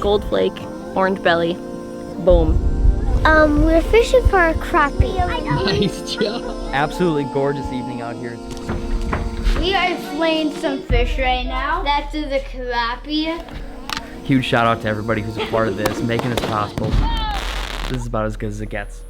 gold flake, orange belly. Boom. We're fishing for a crappie. Nice job. Absolutely gorgeous evening out here. We are filleting some fish right now. That's the crappie. Huge shout out to everybody who's a part of this, making this possible. This is about as good as it gets.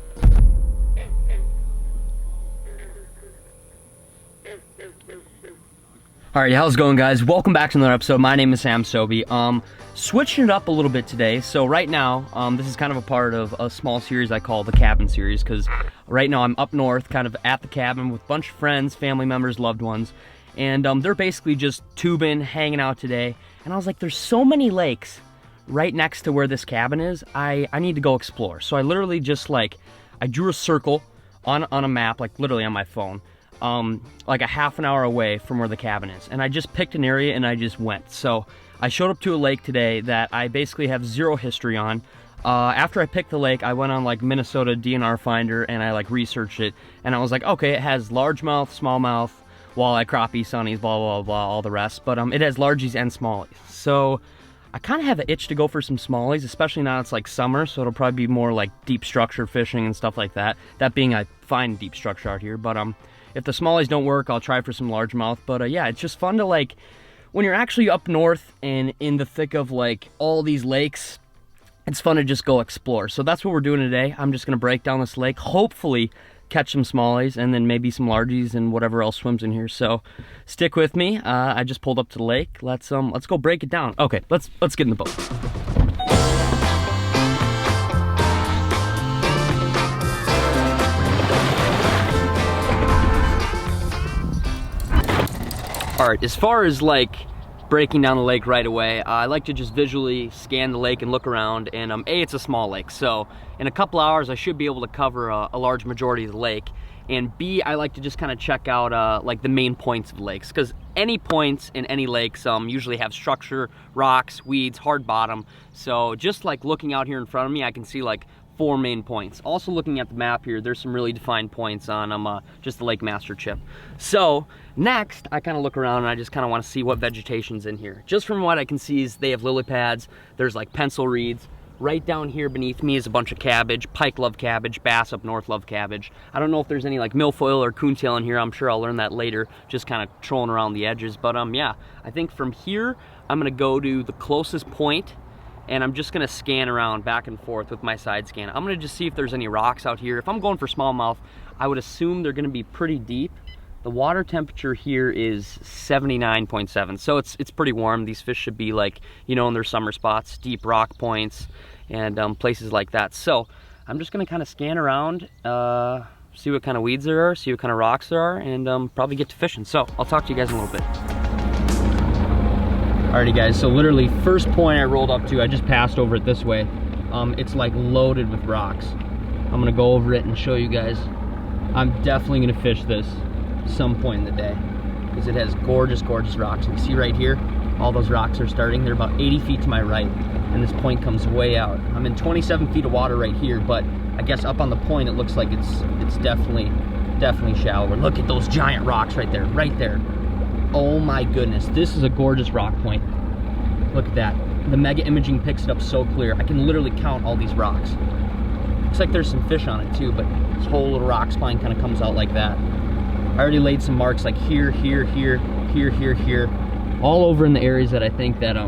Alright, how's it going, guys? Welcome back to another episode. My name is Sobi. Switching it up a little bit today. So right now, this is kind of a part of a small series I call the Cabin Series, because right now I'm up north, kind of at the cabin with a bunch of friends, family members, loved ones, and they're basically just tubing, hanging out today. And I was like, there's so many lakes right next to where this cabin is. I need to go explore. So I literally just I drew a circle on a map, like literally on my phone. Like a half an hour away from where the cabin is, and I just picked an area and I just went. So I showed up to a lake today that I basically have zero history on. After I picked the lake, I went on like Minnesota DNR Finder and I researched it, and I was like, okay, it has largemouth, smallmouth, walleye, crappie, sunnies, blah blah blah, all the rest, but it has largies and smallies. So I kind of have an itch to go for some smallies, especially now it's like summer, so it'll probably be more like deep structure fishing and stuff like that. That being, I find deep structure out here, but if the smallies don't work, I'll try for some largemouth. But yeah, it's just fun to when you're actually up north and in the thick of all these lakes, it's fun to just go explore. So that's what we're doing today. I'm just gonna break down this lake, hopefully catch some smallies and then maybe some largies and whatever else swims in here. So stick with me. I just pulled up to the lake. Let's go break it down. Okay, let's get in the boat. All right, as far as breaking down the lake right away, I like to just visually scan the lake and look around, and A, it's a small lake, so in a couple hours I should be able to cover a large majority of the lake, and B, I like to just kind of check out the main points of the lakes, because any points in any lakes usually have structure, rocks, weeds, hard bottom. So just looking out here in front of me, I can see 4 main points. Also looking at the map here, there's some really defined points on just the Lake Master chip. So next, I kind of look around and I just kind of want to see what vegetation's in here. Just from what I can see is they have lily pads, there's pencil reeds. Right down here beneath me is a bunch of cabbage. Pike love cabbage, bass up north love cabbage. I don't know if there's any milfoil or coontail in here. I'm sure I'll learn that later, just kind of trolling around the edges. But yeah, I think from here, I'm gonna go to the closest point, and I'm just gonna scan around back and forth with my side scan. I'm gonna just see if there's any rocks out here. If I'm going for smallmouth, I would assume they're gonna be pretty deep. The water temperature here is 79.7, so it's pretty warm. These fish should be in their summer spots, deep rock points and places like that. So I'm just gonna kind of scan around, see what kind of weeds there are, see what kind of rocks there are, and probably get to fishing. So I'll talk to you guys in a little bit. Alrighty guys, so literally first point I rolled up to, I just passed over it this way. It's loaded with rocks. I'm gonna go over it and show you guys. I'm definitely gonna fish this some point in the day because it has gorgeous, gorgeous rocks. You can see right here, all those rocks are starting. They're about 80 feet to my right, and this point comes way out. I'm in 27 feet of water right here, but I guess up on the point, it looks like it's definitely shallower. Look at those giant rocks right there, right there. Oh my goodness, this is a gorgeous rock point. Look at that. The mega imaging picks it up so clear. I can literally count all these rocks. Looks like there's some fish on it too, but this whole little rock spine kind of comes out like that. I already laid some marks here, here, here, here, here, here, all over in the areas that I think that I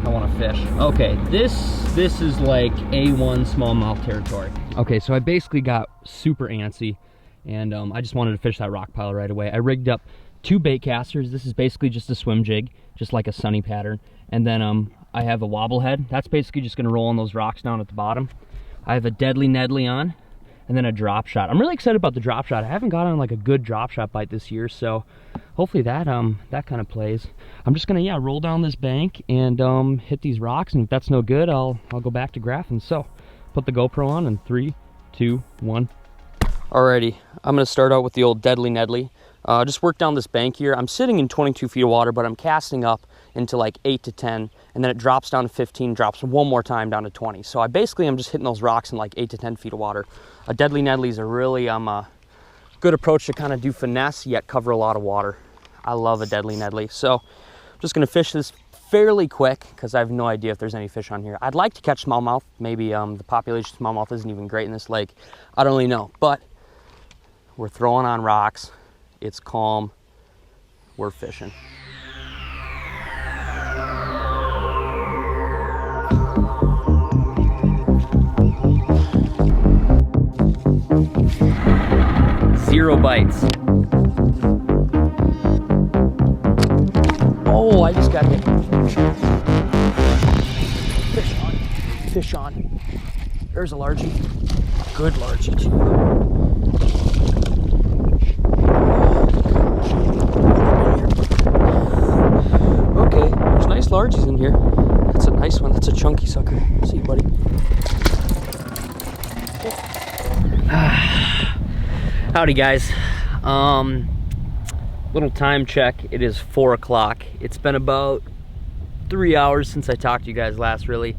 want to fish. Okay, this is A1 smallmouth territory. Okay, so I basically got super antsy, and I just wanted to fish that rock pile right away. I rigged up 2 bait casters. This is basically just a swim jig, just like a sunny pattern. And then I have a wobble head. That's basically just gonna roll on those rocks down at the bottom. I have a deadly Nedley on, and then a drop shot. I'm really excited about the drop shot. I haven't gotten a good drop shot bite this year, so hopefully that that kind of plays. I'm just gonna roll down this bank and hit these rocks, and if that's no good, I'll go back to graphing. So put the GoPro on in 3, 2, 1. Alrighty, I'm gonna start out with the old deadly Nedley. Just work down this bank here. I'm sitting in 22 feet of water, but I'm casting up into 8 to 10, and then it drops down to 15, drops one more time down to 20. So I'm just hitting those rocks in 8 to 10 feet of water. A deadly Nedley is a really good approach to kind of do finesse yet cover a lot of water. I love a deadly Nedley. So I'm just gonna fish this fairly quick because I have no idea if there's any fish on here. I'd like to catch smallmouth. Maybe the population of smallmouth isn't even great in this lake. I don't really know, but we're throwing on rocks. It's calm. We're fishing. Zero bites. Oh, I just got hit. Fish on. Fish on. There's a largie. Good largie too. Okay, there's nice largies in here. That's a nice one. That's a chunky sucker. See you, buddy. Howdy, guys. Little time check. It is 4 o'clock. It's been about 3 hours since I talked to you guys last, really.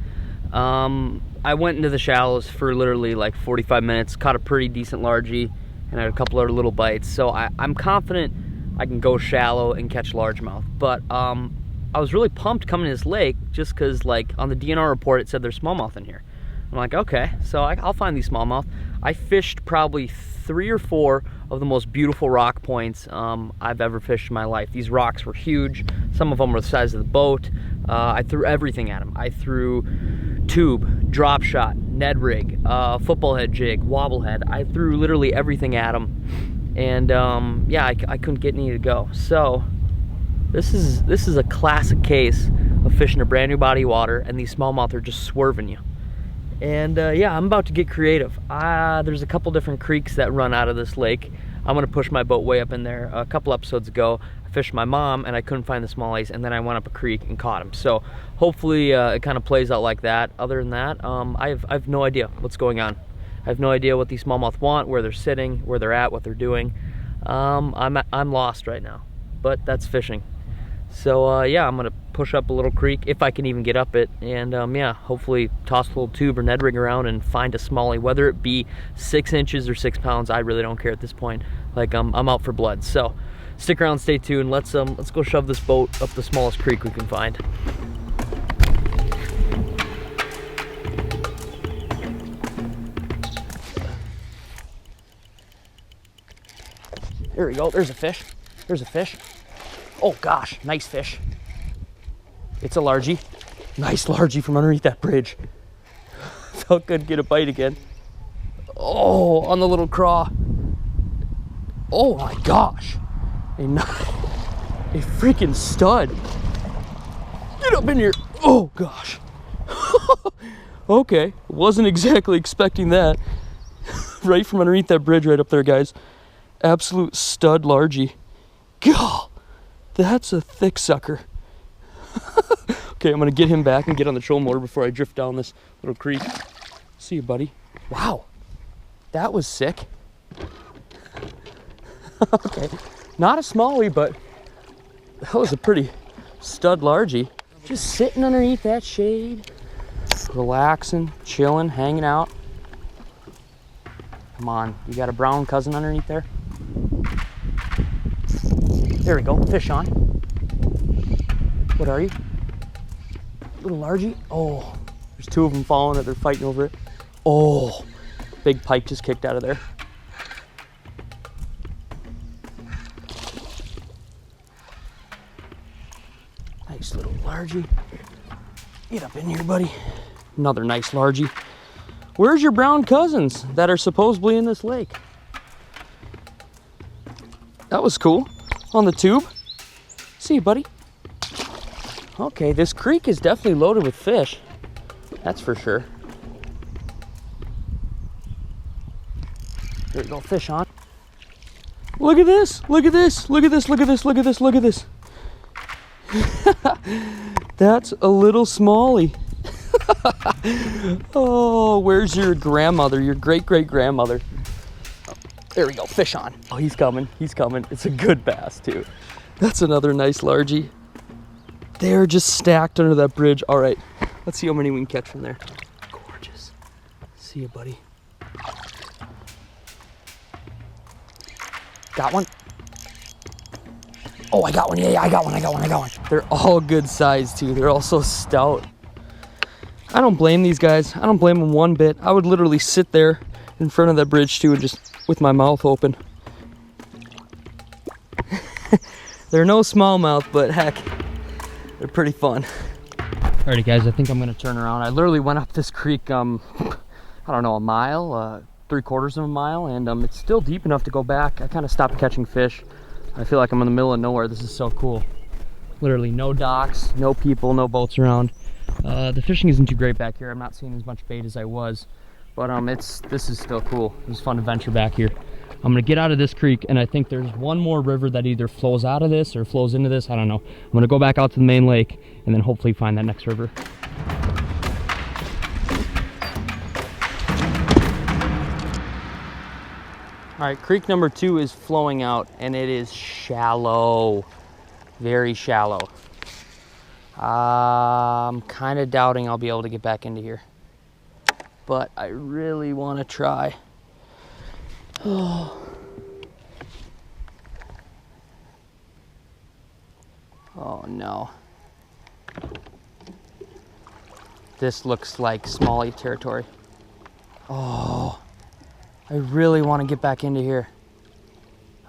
I went into the shallows for literally like 45 minutes, caught a pretty decent largie, and had a couple other little bites. So I'm confident I can go shallow and catch largemouth. But I was really pumped coming to this lake just because, like, on the DNR report it said there's smallmouth in here. I'm like, okay, so I'll find these smallmouth. I fished probably 3 or 4 of the most beautiful rock points I've ever fished in my life. These rocks were huge. Some of them were the size of the boat. I threw everything at them. I threw tube, drop shot, Ned rig, football head jig, wobble head. I threw literally everything at them. And yeah, I couldn't get any to go. So this is a classic case of fishing a brand new body of water and these smallmouth are just swerving you. And yeah, I'm about to get creative. There's a couple different creeks that run out of this lake. I'm gonna push my boat way up in there. A couple episodes ago, I fished my mom and I couldn't find the smallies, and then I went up a creek and caught them. So hopefully it kind of plays out like that. Other than that, I have no idea what's going on. I have no idea what these smallmouth want, where they're sitting, where they're at, what they're doing. I'm lost right now, but that's fishing. So yeah, I'm gonna push up a little creek if I can even get up it, and yeah, hopefully toss a little tube or Ned rig around and find a smallie, whether it be 6 inches or 6 pounds. I really don't care at this point. Like I'm out for blood. So stick around, stay tuned. Let's go shove this boat up the smallest creek we can find. There we go. There's a fish. There's a fish. Oh gosh, nice fish. It's a largie. Nice largie from underneath that bridge. Felt good to get a bite again. Oh, on the little craw. Oh my gosh. A freaking stud. Get up in here. Oh gosh. Okay, wasn't exactly expecting that. Right from underneath that bridge right up there, guys. Absolute stud largie. God. That's a thick sucker. Okay, I'm gonna get him back and get on the trolling motor before I drift down this little creek. See you, buddy. Wow, that was sick. Okay, not a smallie, but that was a pretty stud largie. Just sitting underneath that shade, relaxing, chilling, hanging out. Come on, you got a brown cousin underneath there? There we go, fish on. What are you? Little largie? Oh, there's 2 of them falling that they're fighting over it. Oh, big pike just kicked out of there. Nice little largie. Get up in here, buddy. Another nice largie. Where's your brown cousins that are supposedly in this lake? That was cool. On the tube. See you, buddy. Okay, this creek is definitely loaded with fish. That's for sure. There you go, fish on. Look at this, look at this, look at this, look at this, look at this, look at this. That's a little smallie. Oh, where's your grandmother, your great-great-grandmother? There we go, fish on. Oh, he's coming, he's coming. It's a good bass too. That's another nice largie. They're just stacked under that bridge. All right, let's see how many we can catch from there. Gorgeous. See you, buddy. Got one. Oh, I got one. Yeah, I got one. They're all good size too. They're all so stout. I don't blame these guys. I don't blame them one bit. I would literally sit there in front of that bridge too and just with my mouth open. They're no smallmouth, but heck, they're pretty fun. Alrighty guys, I think I'm gonna turn around. I literally went up this creek, I don't know, a mile, 3/4 of a mile, and it's still deep enough to go back. I kind of stopped catching fish. I feel like I'm in the middle of nowhere. This is so cool. Literally no docks, no people, no boats around. The fishing isn't too great back here. I'm not seeing as much bait as I was, but this is still cool. It was fun to venture back here. I'm gonna get out of this creek, and I think there's one more river that either flows out of this or flows into this. I don't know. I'm gonna go back out to the main lake and then hopefully find that next river. All right, creek number 2 is flowing out, and it is shallow, very shallow. I'm kind of doubting I'll be able to get back into here, but I really want to try. Oh. Oh no. This looks like smallie territory. Oh, I really want to get back into here.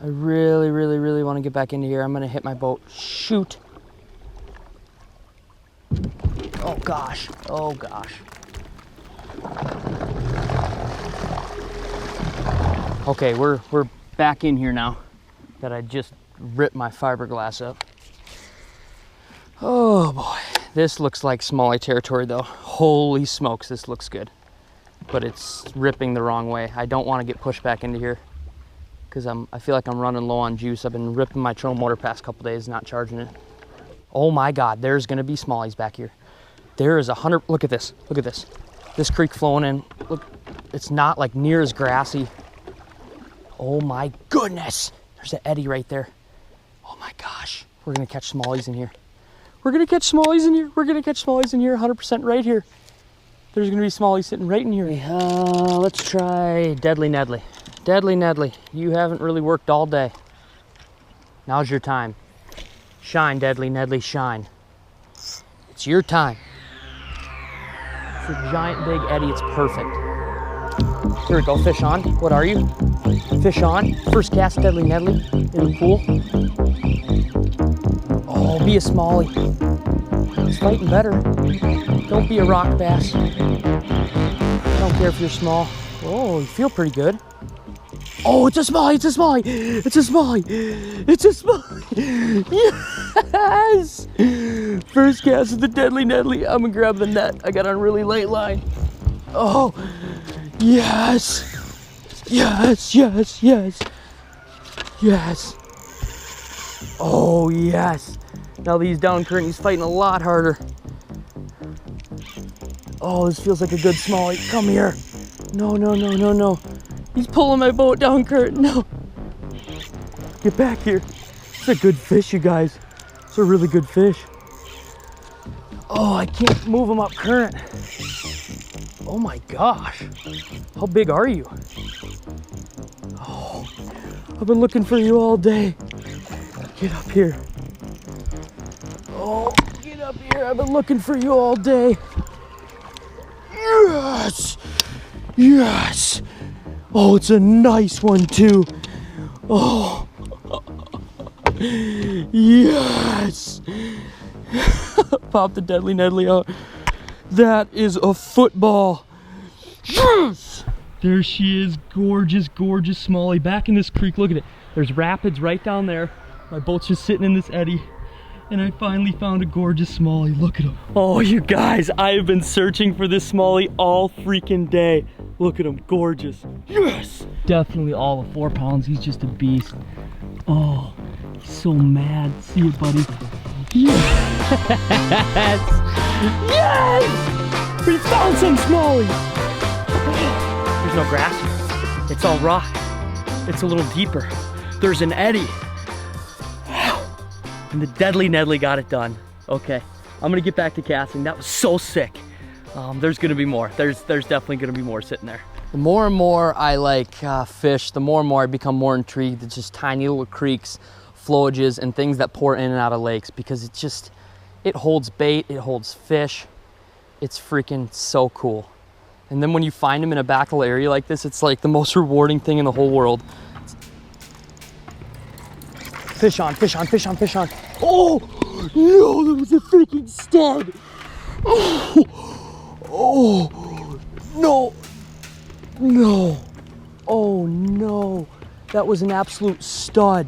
I really want to get back into here. I'm gonna hit my boat. Shoot. Oh gosh, oh gosh. Okay, we're back in here now that I just ripped my fiberglass up. Oh boy, this looks like smallie territory though. Holy smokes, this looks good. But it's ripping the wrong way. I don't want to get pushed back into here because I feel like I'm running low on juice. I've been ripping my trolling motor past couple days, not charging it. Oh my God, there's gonna be smallies back here. There is 100, look at this, look at this. This creek flowing in, look, it's not like near as grassy. Oh my goodness, there's an eddy right there. Oh my gosh, we're gonna catch smallies in here. We're gonna catch smallies in here. We're gonna catch smallies in here, 100% right here. There's gonna be smallies sitting right in here. Let's try Deadly Nedley. Deadly Nedley, you haven't really worked all day. Now's your time. Shine, Deadly Nedley, shine. It's your time. It's a giant big eddy, it's perfect. Here we go, fish on. What are you? Fish on. First cast, Deadly Nedley in the pool. Oh, be a smallie. He's fighting better. Don't be a rock bass. I don't care if you're small. Oh, you feel pretty good. Oh, it's a smallie, it's a smallie, it's a smallie, it's a smallie. Yes! First cast of the Deadly Nedley. I'm gonna grab the net. I got on a really late line. Oh, yes. Yes, yes, yes. Yes. Oh, yes. Now that he's down current, he's fighting a lot harder. Oh, this feels like a good smallie. Come here. No, no, no, no, no. He's pulling my boat down current. No. Get back here. It's a good fish, you guys. It's a really good fish. Oh, I can't move him up current. Oh my gosh. How big are you? Oh, I've been looking for you all day. Get up here. Oh, get up here. I've been looking for you all day. Yes. Yes. Oh, it's a nice one too. Oh. Yes. Pop the Deadly Nedley out. That is a football. Yes. There she is. Gorgeous, gorgeous smallie. Back in this creek. Look at it. There's rapids right down there. My boat's just sitting in this eddy. And I finally found a gorgeous smallie. Look at him. Oh, you guys, I have been searching for this smallie all freaking day. Look at him, gorgeous. Yes! Definitely all of 4 pounds. He's just a beast. Oh, he's so mad. See it, buddy. Yes! Yes! We found some smallies. There's no grass here. It's all rock. It's a little deeper. There's an eddy. And the Deadly Nedley got it done. Okay, I'm gonna get back to casting. That was so sick. There's gonna be more. There's definitely gonna be more sitting there. The more and more I like fish, the more and more I become more intrigued. It's just tiny little creeks flowages and things that pour in and out of lakes, because it holds bait, it holds fish. It's freaking so cool. And then when you find them in a back little area like this, it's like the most rewarding thing in the whole world. Fish on, fish on, fish on, fish on. Oh, no, that was a freaking stud. Oh, no, no. Oh no, that was an absolute stud.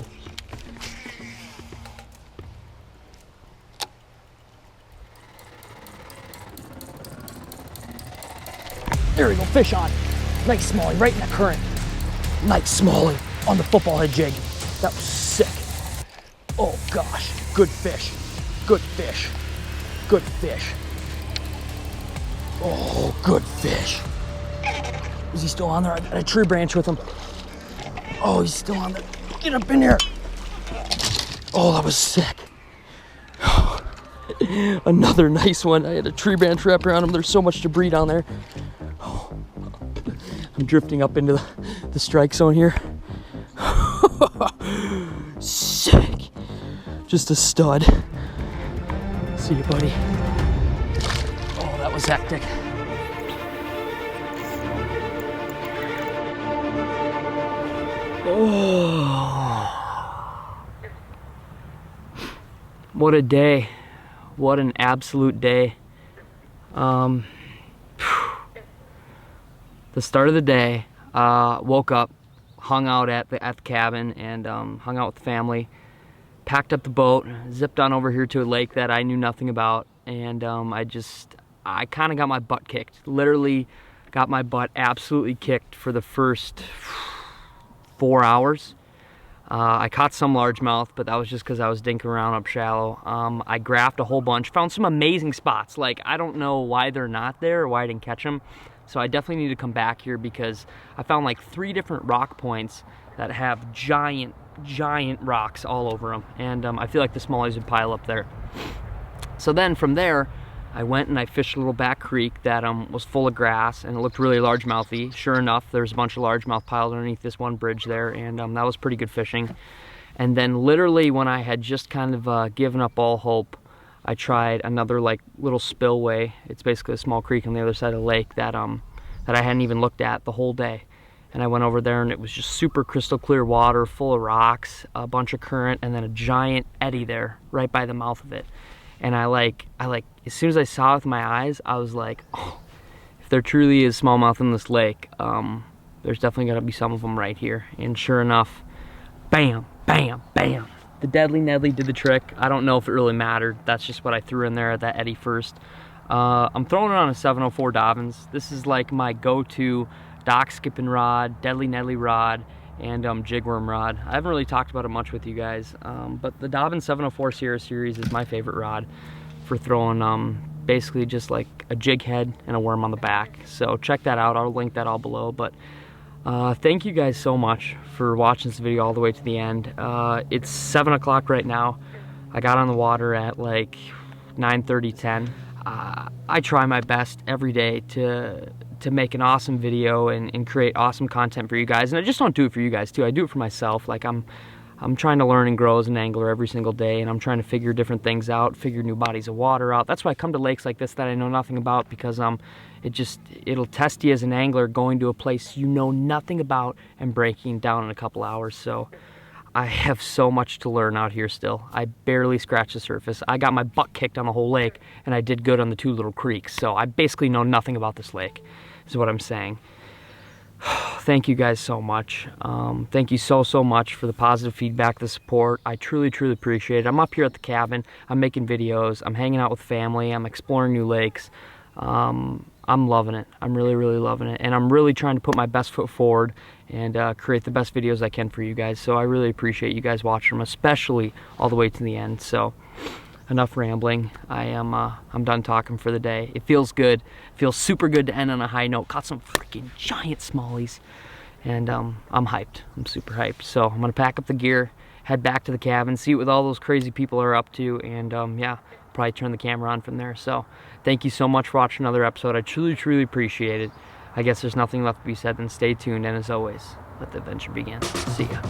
There we go, fish on. Nice smallie, right in the current. Nice smallie on the football head jig. That was sick. Oh gosh, good fish, good fish, good fish. Oh, good fish. Is he still on there? I got a tree branch with him. Oh, he's still on there. Get up in here. Oh, that was sick. Another nice one. I had a tree branch wrapped around him. There's so much debris down there. Oh, I'm drifting up into the strike zone here. Sick. Just a stud. See you, buddy. Oh, that was hectic. Oh, what a day. What an absolute day. The start of the day, woke up, hung out at the cabin, and hung out with the family, packed up the boat, zipped on over here to a lake that I knew nothing about, and I kind of got my butt kicked. Literally got my butt absolutely kicked for the first 4 hours. I caught some largemouth, but that was just because I was dinking around up shallow. I graphed a whole bunch, found some amazing spots. Like, I don't know why they're not there or why I didn't catch them. So I definitely need to come back here, because I found like 3 different rock points that have giant rocks all over them. And I feel like the smallies would pile up there. So then from there, I went and I fished a little back creek that was full of grass, and it looked really largemouthy. Sure enough, there's a bunch of largemouth piled underneath this one bridge there, and that was pretty good fishing. And then literally when I had just kind of given up all hope, I tried another like little spillway. It's basically a small creek on the other side of the lake that I hadn't even looked at the whole day. And I went over there, and it was just super crystal clear water, full of rocks, a bunch of current, and then a giant eddy there right by the mouth of it. And I like, as soon as I saw it with my eyes, I was like, oh, if there truly is smallmouth in this lake, there's definitely gotta be some of them right here. And sure enough, bam, bam, bam. The Deadly Nedley did the trick. I don't know if it really mattered. That's just what I threw in there at that eddy first. I'm throwing it on a 704 Dobbins. This is like my go-to dock skipping rod, Deadly Nedley rod, and jigworm rod. I haven't really talked about it much with you guys, but the Dobbins 704 Sierra Series is my favorite rod for throwing basically just like a jig head and a worm on the back. So check that out. I'll link that all below. But thank you guys so much for watching this video all the way to the end. It's 7 o'clock right now. I got on the water at like 9:30, 10. I try my best every day to make an awesome video and create awesome content for you guys. And I just don't do it for you guys too. I do it for myself. Like I'm trying to learn and grow as an angler every single day, and I'm trying to figure different things out, figure new bodies of water out. That's why I come to lakes like this that I know nothing about, because it'll test you as an angler going to a place you know nothing about and breaking down in a couple hours. So I have so much to learn out here still. I barely scratched the surface. I got my butt kicked on the whole lake, and I did good on the 2 little creeks. So I basically know nothing about this lake, is what I'm saying. Thank you guys so much. Thank you so much for the positive feedback, the support. I truly appreciate it. I'm up here at the cabin. I'm making videos. I'm hanging out with family. I'm exploring new lakes. I'm loving it. I'm really loving it. And I'm really trying to put my best foot forward and create the best videos I can for you guys. So I really appreciate you guys watching them, especially all the way to the end. So enough rambling. I'm done talking for the day. It feels good. It feels super good to end on a high note. Caught some freaking giant smallies, and I'm hyped. I'm super hyped. So I'm gonna pack up the gear, head back to the cabin, see what all those crazy people are up to, and yeah, probably turn the camera on from there. So thank you so much for watching another episode. I truly appreciate it. I guess there's nothing left to be said than stay tuned, and as always, let the adventure begin. See ya.